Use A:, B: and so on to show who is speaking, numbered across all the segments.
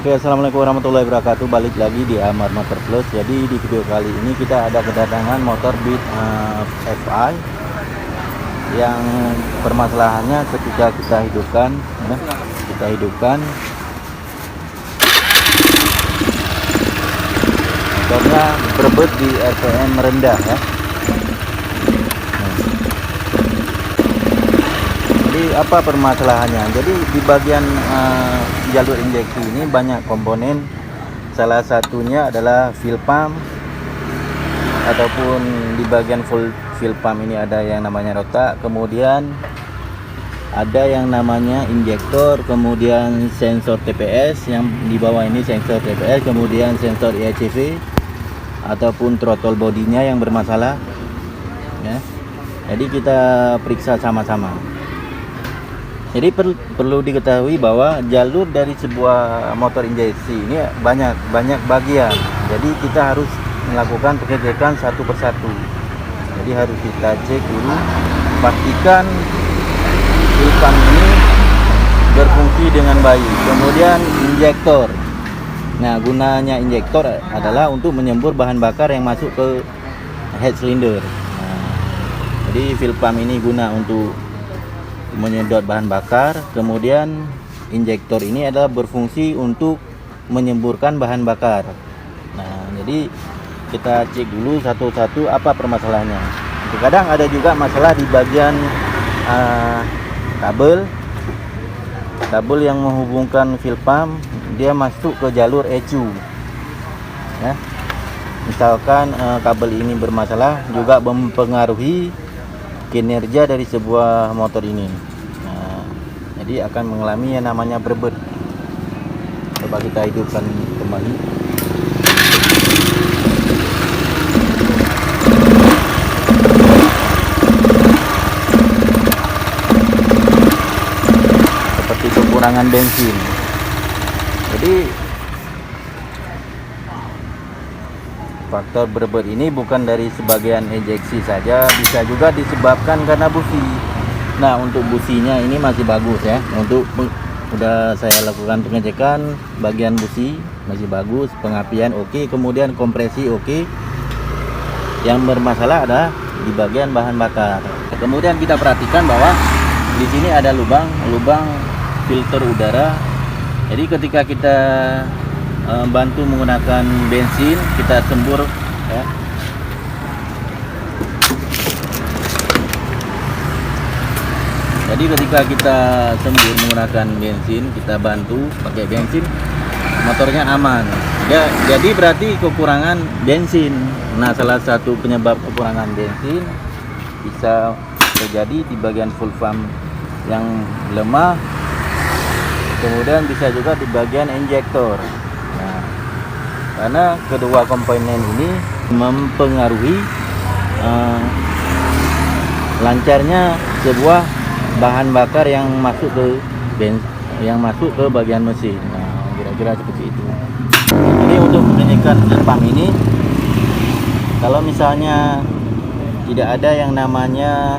A: Oke, assalamualaikum warahmatullahi wabarakatuh. Balik lagi di Amar Motor Plus. Jadi di video kali ini kita ada kedatangan motor Beat FI yang permasalahannya ketika kita hidupkan, motornya berbet di RPM rendah ya. Jadi apa permasalahannya? Jadi di bagian jalur injeksi ini banyak komponen. Salah satunya adalah fuel pump, ataupun di bagian full fuel pump ini ada yang namanya rotak, kemudian ada yang namanya injektor, kemudian sensor TPS, yang di bawah ini sensor TPS, kemudian sensor ECV ataupun throttle bodinya yang bermasalah ya. Jadi kita periksa sama-sama. Jadi perlu diketahui bahwa jalur dari sebuah motor injeksi ini banyak bagian. Jadi kita harus melakukan pengecekan satu persatu. Jadi harus kita cek dulu, pastikan fuel pump ini berfungsi dengan baik. Kemudian injektor. Nah, gunanya injektor adalah untuk menyembur bahan bakar yang masuk ke head cylinder. Nah, jadi fuel pump ini guna untuk menyedot bahan bakar, kemudian injektor ini adalah berfungsi untuk menyemburkan bahan bakar. Nah, jadi kita cek dulu satu-satu apa permasalahannya. Kadang ada juga masalah di bagian kabel yang menghubungkan fuel pump, dia masuk ke jalur ECU ya. Misalkan kabel ini bermasalah, juga mempengaruhi kinerja dari sebuah motor ini. Nah, jadi akan mengalami yang namanya berbet. Coba kita hidupkan kembali. Seperti kekurangan bensin. Jadi faktor berbet ini bukan dari sebagian injeksi saja, bisa juga disebabkan karena busi. Nah, untuk businya ini masih bagus ya. Untuk udah saya lakukan pengecekan, bagian busi masih bagus, pengapian oke, kemudian kompresi oke. Yang bermasalah ada di bagian bahan bakar. Kemudian kita perhatikan bahwa di sini ada lubang filter udara. Jadi ketika kita bantu menggunakan bensin, kita sembur ya. Jadi ketika kita sembur menggunakan bensin, kita bantu pakai bensin, motornya aman ya. Jadi berarti kekurangan bensin. Nah, salah satu penyebab kekurangan bensin bisa terjadi di bagian fuel pump yang lemah, kemudian bisa juga di bagian injektor. Karena kedua komponen ini mempengaruhi lancarnya sebuah bahan bakar yang masuk ke bagian mesin. Nah, kira-kira seperti itu. Jadi untuk pengecekan fuel pump ini, kalau misalnya tidak ada yang namanya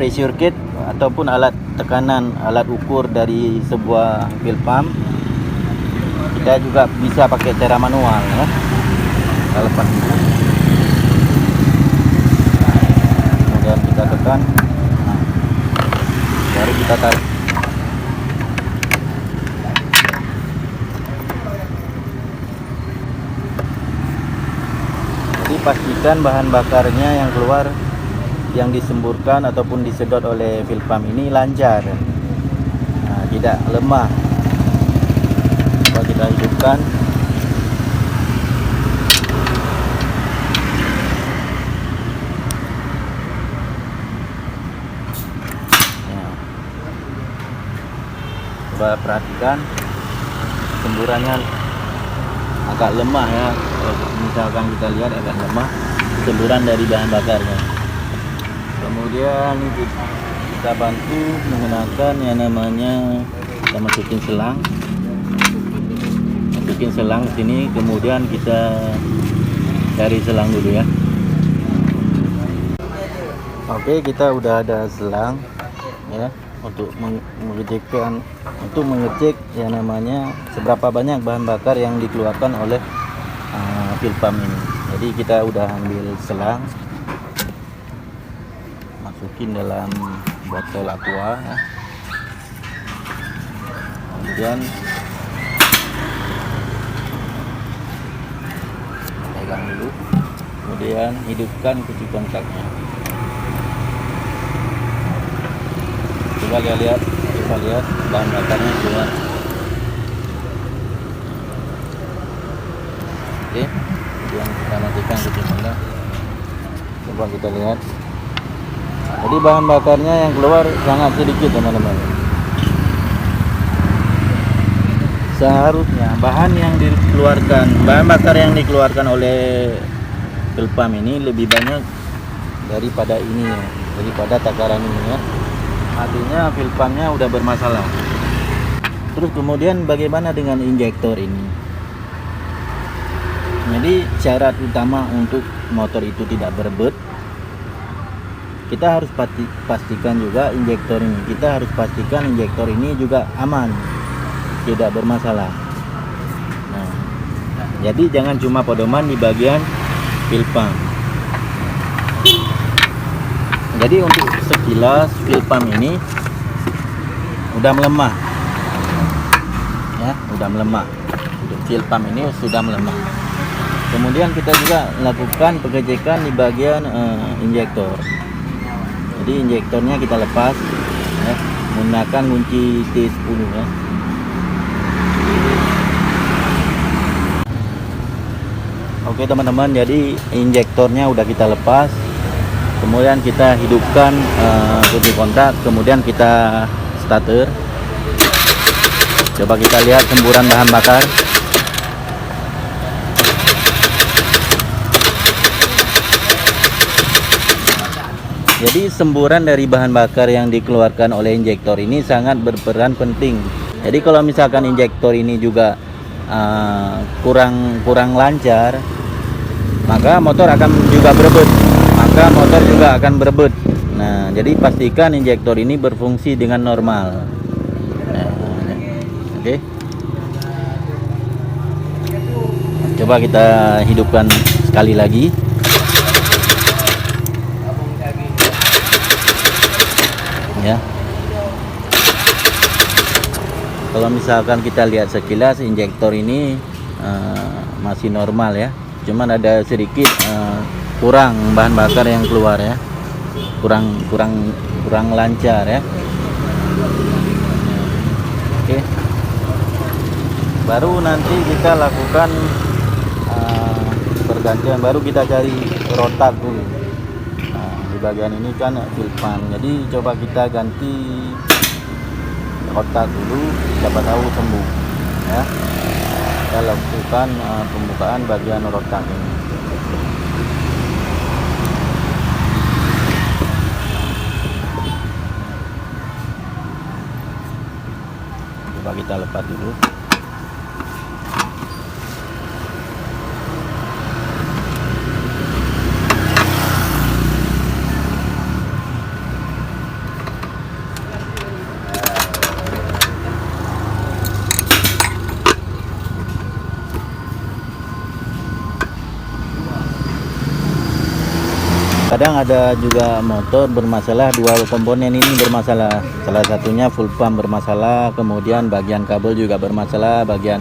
A: pressure gauge ataupun alat tekanan, alat ukur dari sebuah fuel pump, kita juga bisa pakai cara manual ya. Kita lepas dulu, kemudian kita tekan, baru kita tarik. Jadi pastikan bahan bakarnya yang keluar, yang disemburkan ataupun disedot oleh fuel pump ini lancar, nah, tidak lemah. Kita hidupkan. Ya. Coba perhatikan semburannya agak lemah ya. Misalkan kita lihat agak lemah semburan dari bahan bakarnya. Kemudian kita bantu menggunakan yang namanya, kita masukin selang sini, kemudian kita cari selang dulu ya. Oke, kita udah ada selang ya. untuk mengecek yang namanya seberapa banyak bahan bakar yang dikeluarkan oleh fuel pump ini. Jadi kita udah ambil selang, masukin dalam botol aqua ya. Kemudian pegang dulu, kemudian hidupkan kunci kontaknya. Coba lihat bahan bakarnya keluar. Oke, kemudian kita matikan kunci kontak. Coba kita lihat. Jadi bahan bakarnya yang keluar sangat sedikit, teman-teman. Seharusnya bahan bakar yang dikeluarkan oleh fuel pump ini lebih banyak daripada ini ya, daripada takaran ini ya. Artinya fuel pumpnya udah bermasalah. Terus kemudian bagaimana dengan injektor ini? Jadi syarat utama untuk motor itu tidak berebut, kita harus pastikan juga injektor ini juga aman, tidak bermasalah. Nah, jadi jangan cuma pedoman di bagian fuel pump. Jadi untuk sekilas fuel pump ini udah melemah ya, untuk fuel pump ini sudah melemah. Kemudian kita juga lakukan pengecekan di bagian injektor. Jadi injektornya kita lepas ya, menggunakan kunci T10 ya. Oke teman-teman, jadi injektornya udah kita lepas. Kemudian kita hidupkan kunci kontak, kemudian kita starter. Coba kita lihat semburan bahan bakar. Jadi semburan dari bahan bakar yang dikeluarkan oleh injektor ini sangat berperan penting. Jadi kalau misalkan injektor ini juga kurang lancar, maka motor akan berebut. Nah, jadi pastikan injektor ini berfungsi dengan normal. Nah, oke. Coba kita hidupkan sekali lagi. Ya. Kalau misalkan kita lihat sekilas injektor ini masih normal ya. Cuman ada sedikit kurang bahan bakar yang keluar ya, kurang lancar ya. Oke, baru nanti kita lakukan pergantian, baru kita cari rotak dulu. Di bagian ini kan fuel pump, jadi coba kita ganti rotak dulu, siapa tahu sembuh ya. Kita lakukan pembukaan bagian rotak ini. Coba kita lepas dulu. Kadang ada juga motor bermasalah, dua komponen ini bermasalah. Salah satunya fuel pump bermasalah, kemudian bagian kabel juga bermasalah, bagian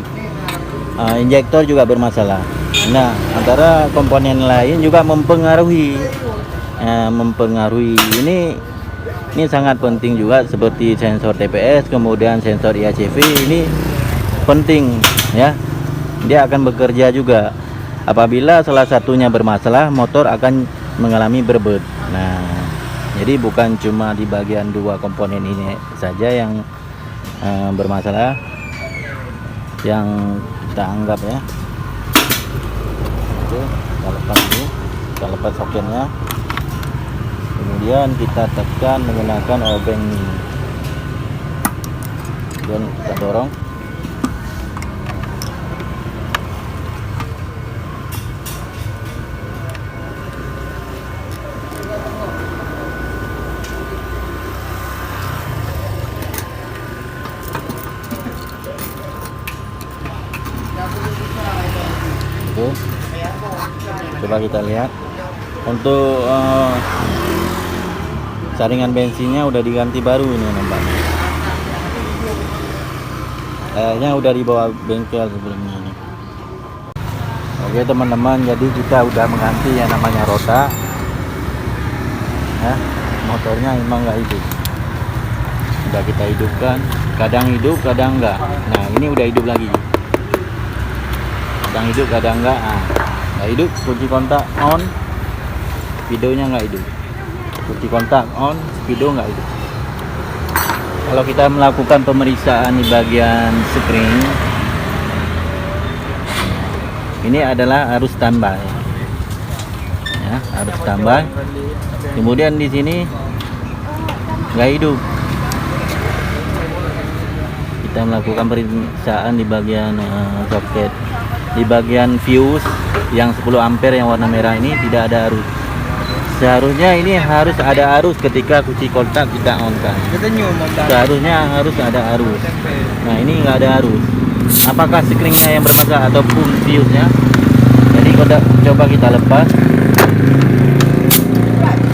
A: injektor juga bermasalah. Nah, antara komponen lain juga mempengaruhi. Ini sangat penting juga, seperti sensor TPS, kemudian sensor IACV ini penting ya. Dia akan bekerja juga. Apabila salah satunya bermasalah, motor akan mengalami berebut. Nah, jadi bukan cuma di bagian dua komponen ini saja yang bermasalah, yang kita anggap ya. Oke, kita lepas dulu, kita lepas soketnya, kemudian kita tekan menggunakan obeng ini, dan kita dorong. Coba kita lihat untuk saringan bensinnya udah diganti baru ini nampaknya. Kayaknya udah dibawa bengkel sebelumnya ini. Oke teman-teman, jadi kita udah mengganti yang namanya rota ya. Motornya emang nggak hidup, udah kita hidupkan, kadang hidup kadang enggak. Nah ini udah hidup lagi, kadang hidup kadang enggak. Nggak hidup, kunci kontak on, videonya nggak hidup. Kunci kontak on, video nggak hidup. Kalau kita melakukan pemeriksaan di bagian spring, ini adalah arus standby ya, arus standby. Kemudian di sini nggak hidup, kita melakukan pemeriksaan di bagian soket, di bagian fuse yang 10 ampere yang warna merah ini tidak ada arus. Seharusnya ini harus ada arus ketika kunci kontak kita on kan. Seharusnya harus ada arus. Nah ini nggak ada arus. Apakah springnya yang bermasalah ataupun fuse-nya? Jadi coba kita lepas.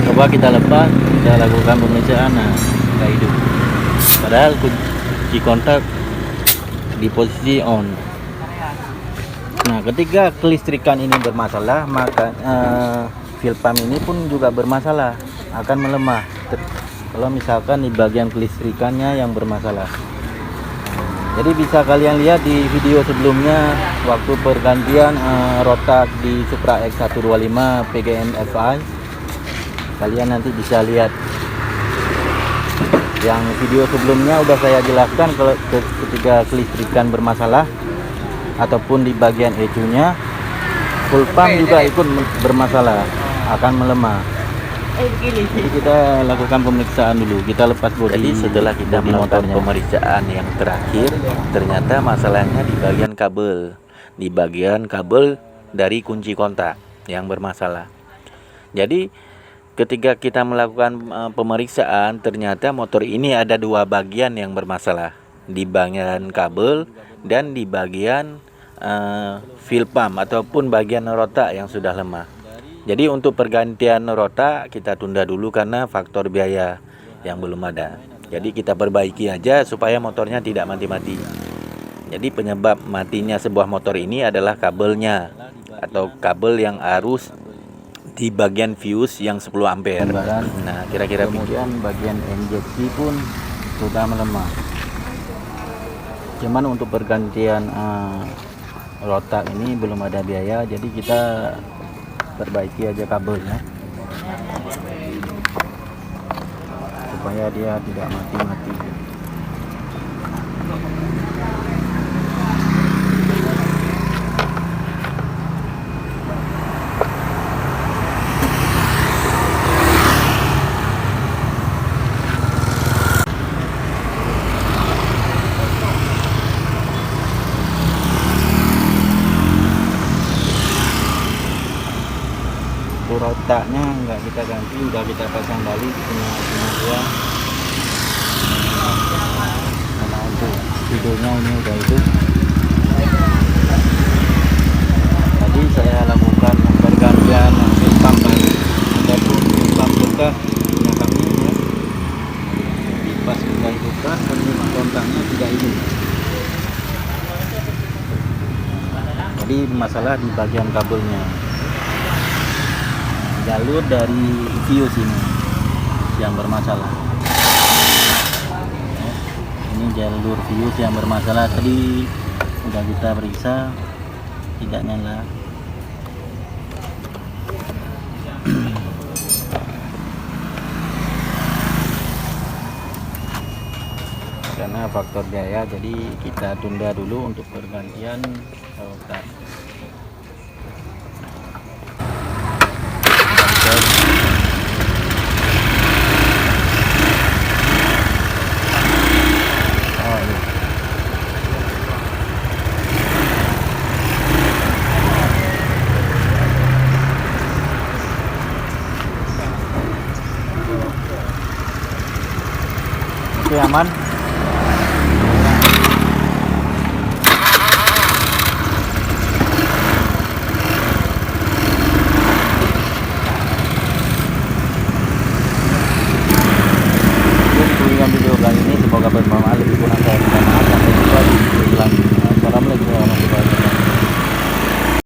A: Coba kita lepas, kita lakukan pemeriksaan. Nah, nggak hidup. Padahal kunci kontak di posisi on. Nah, ketika kelistrikan ini bermasalah, maka fuel pump ini pun juga bermasalah, akan melemah. Kalau misalkan di bagian kelistrikannya yang bermasalah. Jadi bisa kalian lihat di video sebelumnya waktu pergantian rotak di Supra X125 PGM FI. Kalian nanti bisa lihat yang video sebelumnya udah saya jelaskan kalau ketika kelistrikan bermasalah ataupun di bagian ECU-nya, full pump juga ikut bermasalah, akan melemah. Jadi kita lakukan pemeriksaan dulu, kita lepas bodi.
B: Jadi setelah kita melakukan pemeriksaan yang terakhir, ternyata masalahnya di bagian kabel dari kunci kontak yang bermasalah. Jadi ketika kita melakukan pemeriksaan, ternyata motor ini ada 2 bagian yang bermasalah, di bagian kabel dan di bagian fuel pump ataupun bagian rota yang sudah lemah. Jadi untuk pergantian rota kita tunda dulu karena faktor biaya yang belum ada. Jadi kita perbaiki aja supaya motornya tidak mati-mati. Jadi penyebab matinya sebuah motor ini adalah kabelnya atau kabel yang arus di bagian fuse yang 10 ampere. Nah, kira-kira
A: kemudian bagian injeksi pun sudah melemah. Cuman untuk pergantian rotak ini belum ada biaya, jadi kita perbaiki aja kabelnya supaya dia tidak mati-mati. Rotaknya enggak kita ganti, udah kita pasang balik punya dia. Karena untuk videonya ini udah itu. Tadi saya lakukan pergantian fuel pump ataupun fuel pump bekas punya kami ya. Pas kita hidupkan, penyimak kontaknya tidak hidup. Jadi masalah di bagian kabelnya. Jalur dari fuse ini yang bermasalah. Ini jalur fuse yang bermasalah, tadi udah kita periksa tidak nyala. Karena faktor biaya, jadi kita tunda dulu untuk pergantian rotak. Oke, aman. Semoga bermanfaat.